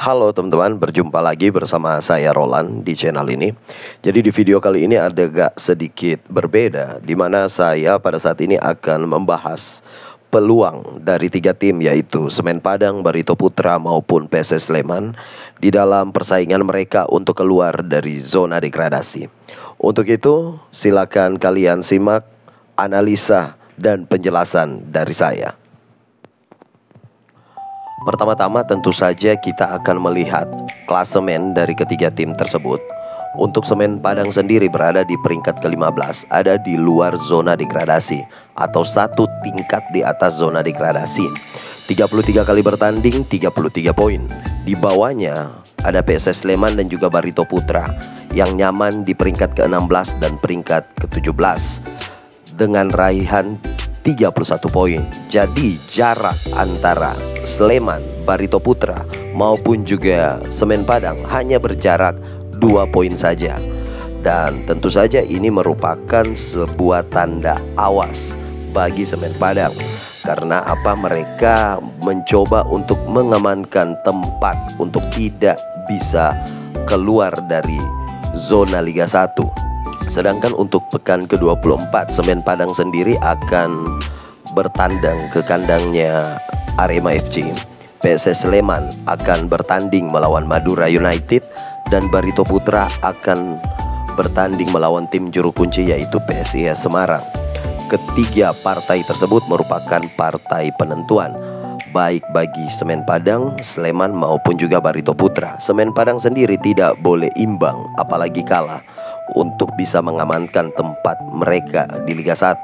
Halo teman-teman, berjumpa lagi bersama saya Roland di channel ini. Jadi di video kali ini agak sedikit berbeda, di mana saya pada saat ini akan membahas peluang dari tiga tim, yaitu Semen Padang, Barito Putra maupun PSS Sleman di dalam persaingan mereka untuk keluar dari zona degradasi. Untuk itu silakan kalian simak analisa dan penjelasan dari saya. Pertama-tama tentu saja kita akan melihat klasemen dari ketiga tim tersebut. Untuk Semen Padang sendiri berada di peringkat ke-15, ada di luar zona degradasi atau satu tingkat di atas zona degradasi. 33 kali bertanding, 33 poin. Di bawahnya ada PSS Sleman dan juga Barito Putra yang nyaman di peringkat ke-16 dan peringkat ke-17 dengan raihan 31 poin. Jadi jarak antara Sleman, Barito Putra maupun juga Semen Padang hanya berjarak 2 poin saja. Dan tentu saja ini merupakan sebuah tanda awas bagi Semen Padang. Karena apa? Mereka mencoba untuk mengamankan tempat untuk tidak bisa keluar dari zona Liga 1. Sedangkan untuk pekan ke-24 Semen Padang sendiri akan bertandang ke kandangnya Arema FC. PSS Sleman akan bertanding melawan Madura United dan Barito Putra akan bertanding melawan tim juru kunci yaitu PSIS Semarang. Ketiga partai tersebut merupakan partai penentuan baik bagi Semen Padang, Sleman maupun juga Barito Putra. Semen Padang sendiri tidak boleh imbang apalagi kalah untuk bisa mengamankan tempat mereka di Liga 1.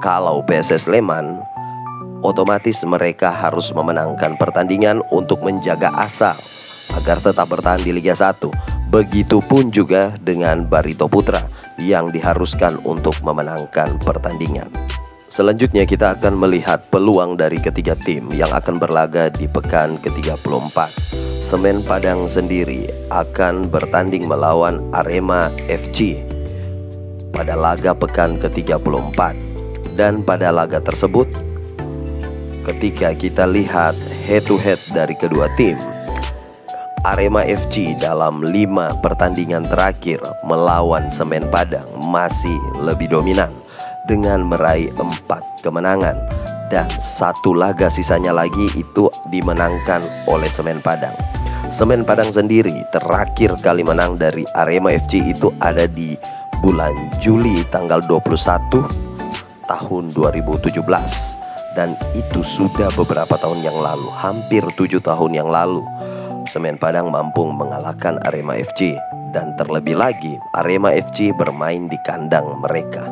Kalau PSS Sleman, otomatis mereka harus memenangkan pertandingan untuk menjaga asa agar tetap bertahan di Liga 1. Begitupun juga dengan Barito Putra yang diharuskan untuk memenangkan pertandingan. Selanjutnya kita akan melihat peluang dari ketiga tim yang akan berlaga di pekan ke-34. Semen Padang sendiri akan bertanding melawan Arema FC pada laga pekan ke-34. Dan pada laga tersebut, ketika kita lihat head to head dari kedua tim, Arema FC dalam 5 pertandingan terakhir melawan Semen Padang masih lebih dominan dengan meraih 4 kemenangan, dan 1 laga sisanya lagi itu dimenangkan oleh Semen Padang. Semen Padang sendiri terakhir kali menang dari Arema FC itu ada di bulan Juli tanggal 21 tahun 2017, dan itu sudah beberapa tahun yang lalu, hampir 7 tahun yang lalu Semen Padang mampu mengalahkan Arema FC. Dan terlebih lagi Arema FC bermain di kandang mereka.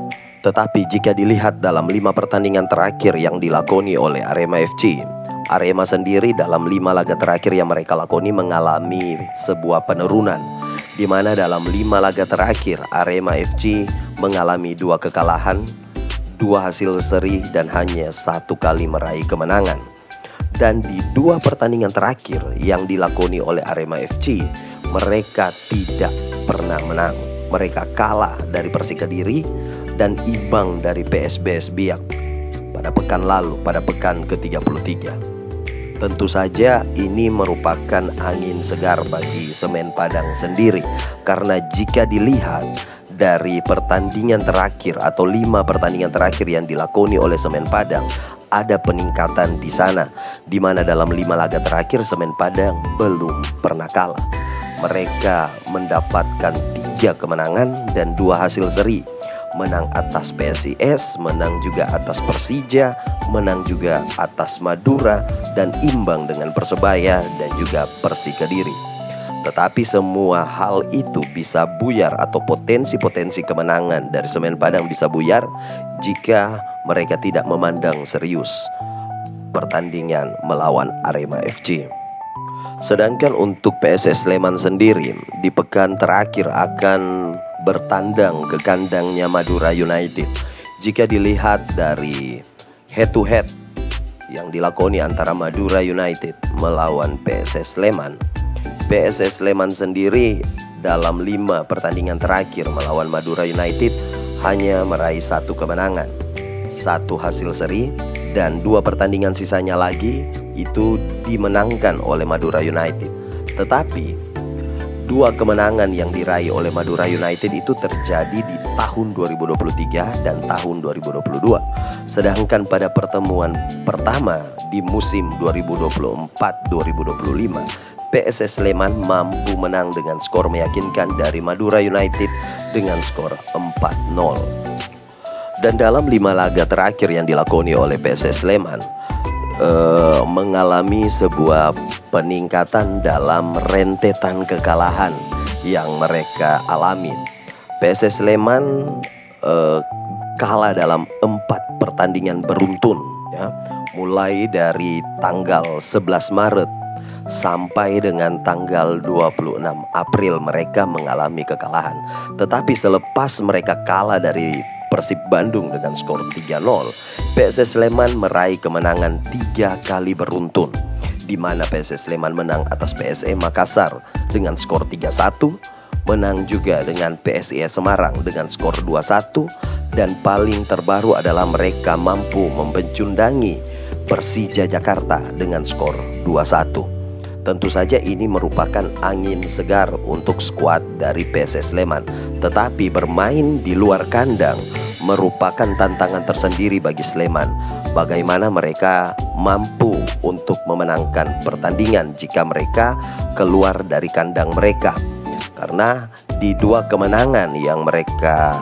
Tetapi jika dilihat dalam 5 pertandingan terakhir yang dilakoni oleh Arema FC, Arema sendiri dalam 5 laga terakhir yang mereka lakoni mengalami sebuah penurunan, di mana dalam 5 laga terakhir Arema FC mengalami 2 kekalahan, 2 hasil seri dan hanya 1 kali meraih kemenangan. Dan di 2 pertandingan terakhir yang dilakoni oleh Arema FC, mereka tidak pernah menang. Mereka kalah dari Persik Kediri dan imbang dari PSBS Biak pada pekan lalu, pada pekan ke-33. Tentu saja ini merupakan angin segar bagi Semen Padang sendiri, karena jika dilihat dari pertandingan terakhir atau 5 pertandingan terakhir yang dilakoni oleh Semen Padang, ada peningkatan di sana, di mana dalam 5 laga terakhir Semen Padang belum pernah kalah. Mereka mendapatkan 3 kemenangan dan 2 hasil seri. Menang atas PSIS, menang juga atas Persija, menang juga atas Madura, dan imbang dengan Persebaya dan juga Persik Kediri. Tetapi semua hal itu bisa buyar atau potensi-potensi kemenangan dari Semen Padang bisa buyar jika mereka tidak memandang serius pertandingan melawan Arema FC. Sedangkan untuk PSS Sleman sendiri di pekan terakhir akan bertandang ke kandangnya Madura United. Jika dilihat dari head to head yang dilakoni antara Madura United melawan PSS Sleman, PSS Sleman sendiri dalam 5 pertandingan terakhir melawan Madura United hanya meraih 1 kemenangan, 1 hasil seri, dan 2 pertandingan sisanya lagi itu dimenangkan oleh Madura United. Tetapi dua kemenangan yang diraih oleh Madura United itu terjadi di tahun 2023 dan tahun 2022. Sedangkan pada pertemuan pertama di musim 2024-2025, PSS Sleman mampu menang dengan skor meyakinkan dari Madura United dengan skor 4-0. Dan dalam 5 laga terakhir yang dilakoni oleh PSS Sleman, mengalami sebuah peningkatan dalam rentetan kekalahan yang mereka alami. PSS Sleman kalah dalam 4 pertandingan beruntun ya, mulai dari tanggal 11 Maret sampai dengan tanggal 26 April mereka mengalami kekalahan. Tetapi selepas mereka kalah dari Persib Bandung dengan skor 3-0, PSS Sleman meraih kemenangan 3 kali beruntun, di mana PSS Sleman menang atas PSM Makassar dengan skor 3-1, menang juga dengan PSIS Semarang dengan skor 2-1, dan paling terbaru adalah mereka mampu membecundangi Persija Jakarta dengan skor 2-1. Tentu saja ini merupakan angin segar untuk skuad dari PSS Sleman. Tetapi bermain di luar kandang merupakan tantangan tersendiri bagi Sleman. Bagaimana mereka mampu untuk memenangkan pertandingan jika mereka keluar dari kandang mereka. Karena di 2 kemenangan yang mereka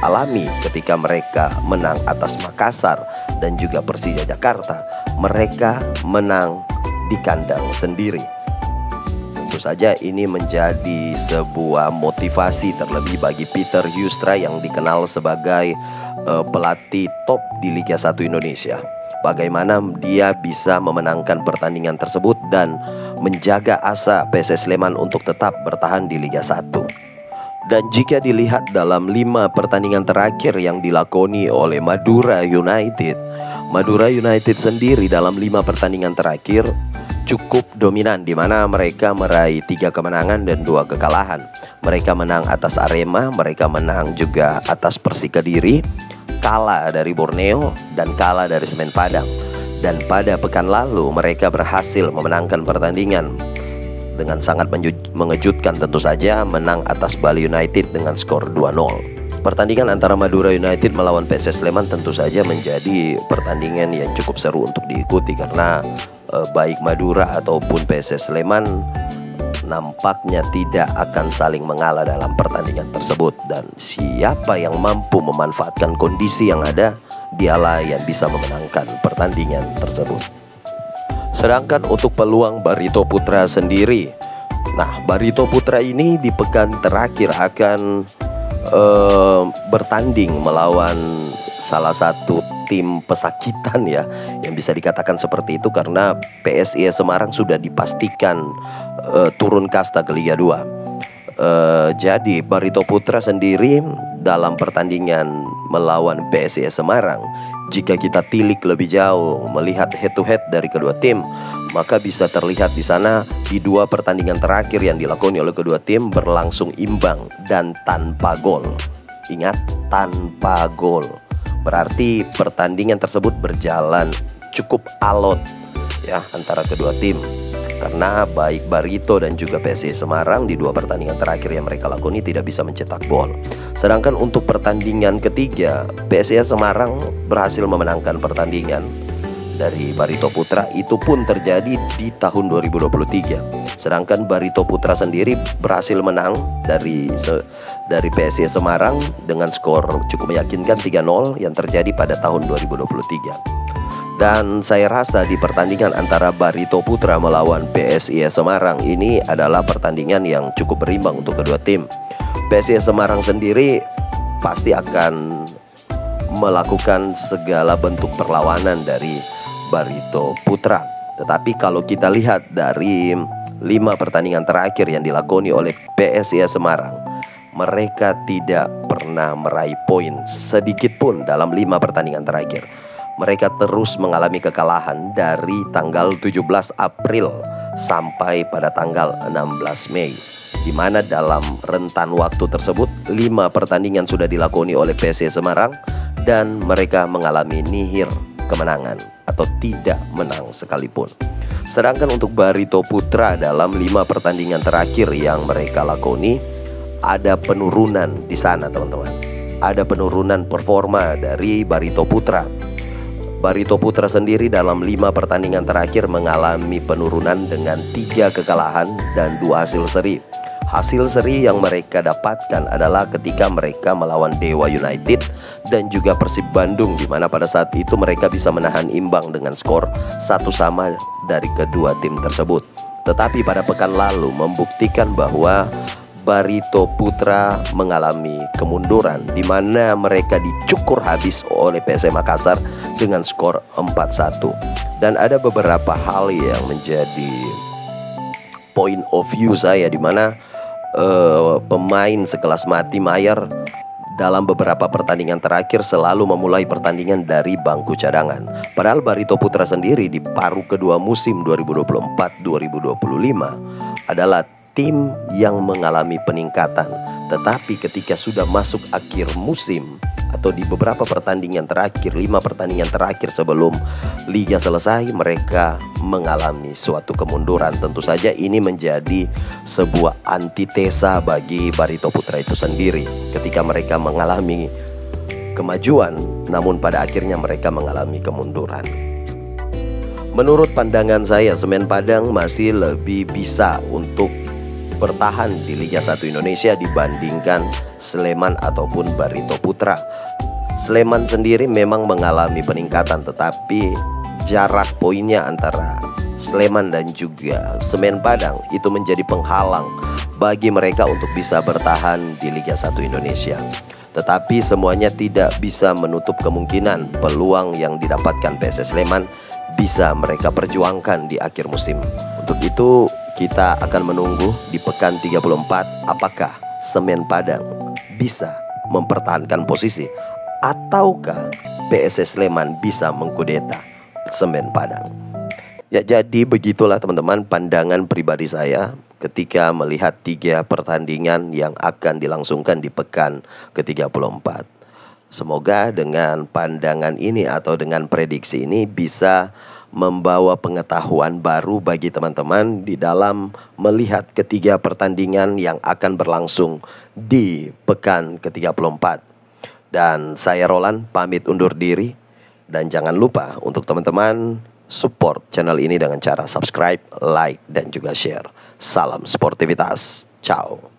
alami ketika mereka menang atas Makassar dan juga Persija Jakarta, mereka menang di kandang sendiri. Tentu saja ini menjadi sebuah motivasi terlebih bagi Peter Yustra yang dikenal sebagai pelatih top di Liga 1 Indonesia. Bagaimana dia bisa memenangkan pertandingan tersebut dan menjaga asa PSS Sleman untuk tetap bertahan di Liga 1. Dan jika dilihat dalam 5 pertandingan terakhir yang dilakoni oleh Madura United, Madura United sendiri dalam 5 pertandingan terakhir cukup dominan, di mana mereka meraih 3 kemenangan dan 2 kekalahan. Mereka menang atas Arema, mereka menang juga atas Persik Kediri, kalah dari Borneo, dan kalah dari Semen Padang. Dan pada pekan lalu mereka berhasil memenangkan pertandingan dengan sangat mengejutkan, tentu saja menang atas Bali United dengan skor 2-0. Pertandingan antara Madura United melawan PSS Sleman tentu saja menjadi pertandingan yang cukup seru untuk diikuti, karena baik Madura ataupun PSS Sleman nampaknya tidak akan saling mengalah dalam pertandingan tersebut. Dan siapa yang mampu memanfaatkan kondisi yang ada, dialah yang bisa memenangkan pertandingan tersebut. Sedangkan untuk peluang Barito Putra sendiri, nah Barito Putra ini di pekan terakhir akan bertanding melawan salah satu tim pesakitan ya, yang bisa dikatakan seperti itu, karena PSIS Semarang sudah dipastikan turun kasta ke Liga 2. Jadi Barito Putra sendiri dalam pertandingan melawan PSIS Semarang, jika kita tilik lebih jauh melihat head to head dari kedua tim, maka bisa terlihat di sana di 2 pertandingan terakhir yang dilakoni oleh kedua tim berlangsung imbang dan tanpa gol. Ingat, tanpa gol. Berarti pertandingan tersebut berjalan cukup alot ya antara kedua tim, karena baik Barito dan juga PSIS Semarang di 2 pertandingan terakhir yang mereka lakoni tidak bisa mencetak gol. Sedangkan untuk pertandingan ketiga, PSIS Semarang berhasil memenangkan pertandingan dari Barito Putra. Itu pun terjadi di tahun 2023. Sedangkan Barito Putra sendiri berhasil menang dari PSIS Semarang dengan skor cukup meyakinkan 3-0 yang terjadi pada tahun 2023. Dan saya rasa di pertandingan antara Barito Putra melawan PSIS Semarang ini adalah pertandingan yang cukup berimbang untuk kedua tim. PSIS Semarang sendiri pasti akan melakukan segala bentuk perlawanan dari Barito Putra. Tetapi kalau kita lihat dari 5 pertandingan terakhir yang dilakoni oleh PSIS Semarang, mereka tidak pernah meraih poin sedikit pun dalam 5 pertandingan terakhir. Mereka terus mengalami kekalahan dari tanggal 17 April sampai pada tanggal 16 Mei, di mana dalam rentan waktu tersebut 5 pertandingan sudah dilakoni oleh PSIS Semarang dan mereka mengalami nihil kemenangan. atau tidak menang sekalipun. Sedangkan untuk Barito Putra dalam 5 pertandingan terakhir yang mereka lakoni, ada penurunan di sana teman-teman. Ada penurunan performa dari Barito Putra. Barito Putra sendiri dalam 5 pertandingan terakhir mengalami penurunan dengan 3 kekalahan dan 2 hasil seri. Hasil seri yang mereka dapatkan adalah ketika mereka melawan Dewa United dan juga Persib Bandung, di mana pada saat itu mereka bisa menahan imbang dengan skor 1-1 dari kedua tim tersebut. Tetapi pada pekan lalu membuktikan bahwa Barito Putra mengalami kemunduran, di mana mereka dicukur habis oleh PSM Makassar dengan skor 4-1. Dan ada beberapa hal yang menjadi point of view saya, di mana pemain sekelas Mati Mayer dalam beberapa pertandingan terakhir selalu memulai pertandingan dari bangku cadangan. Padahal Barito Putra sendiri di paruh kedua musim 2024-2025 adalah tim yang mengalami peningkatan. Tetapi ketika sudah masuk akhir musim atau di beberapa pertandingan terakhir, 5 pertandingan terakhir sebelum liga selesai, mereka mengalami suatu kemunduran. Tentu saja ini menjadi sebuah antitesa bagi Barito Putra itu sendiri. Ketika mereka mengalami kemajuan, namun pada akhirnya mereka mengalami kemunduran. Menurut pandangan saya, Semen Padang masih lebih bisa untuk bertahan di Liga 1 Indonesia dibandingkan Sleman ataupun Barito Putra. Sleman sendiri memang mengalami peningkatan, tetapi jarak poinnya antara Sleman dan juga Semen Padang itu menjadi penghalang bagi mereka untuk bisa bertahan di Liga 1 Indonesia. Tetapi semuanya tidak bisa menutup kemungkinan peluang yang didapatkan PSS Sleman bisa mereka perjuangkan di akhir musim. Untuk itu kita akan menunggu di pekan 34 apakah Semen Padang bisa mempertahankan posisi ataukah PSS Sleman bisa mengkudeta Semen Padang. Ya, jadi begitulah teman-teman pandangan pribadi saya ketika melihat 3 pertandingan yang akan dilangsungkan di pekan ke-34. Semoga dengan pandangan ini atau dengan prediksi ini bisa membawa pengetahuan baru bagi teman-teman di dalam melihat 3 pertandingan yang akan berlangsung di pekan ke-34. Dan saya Roland pamit undur diri, dan jangan lupa untuk teman-teman support channel ini dengan cara subscribe, like, dan juga share. Salam sportivitas. Ciao.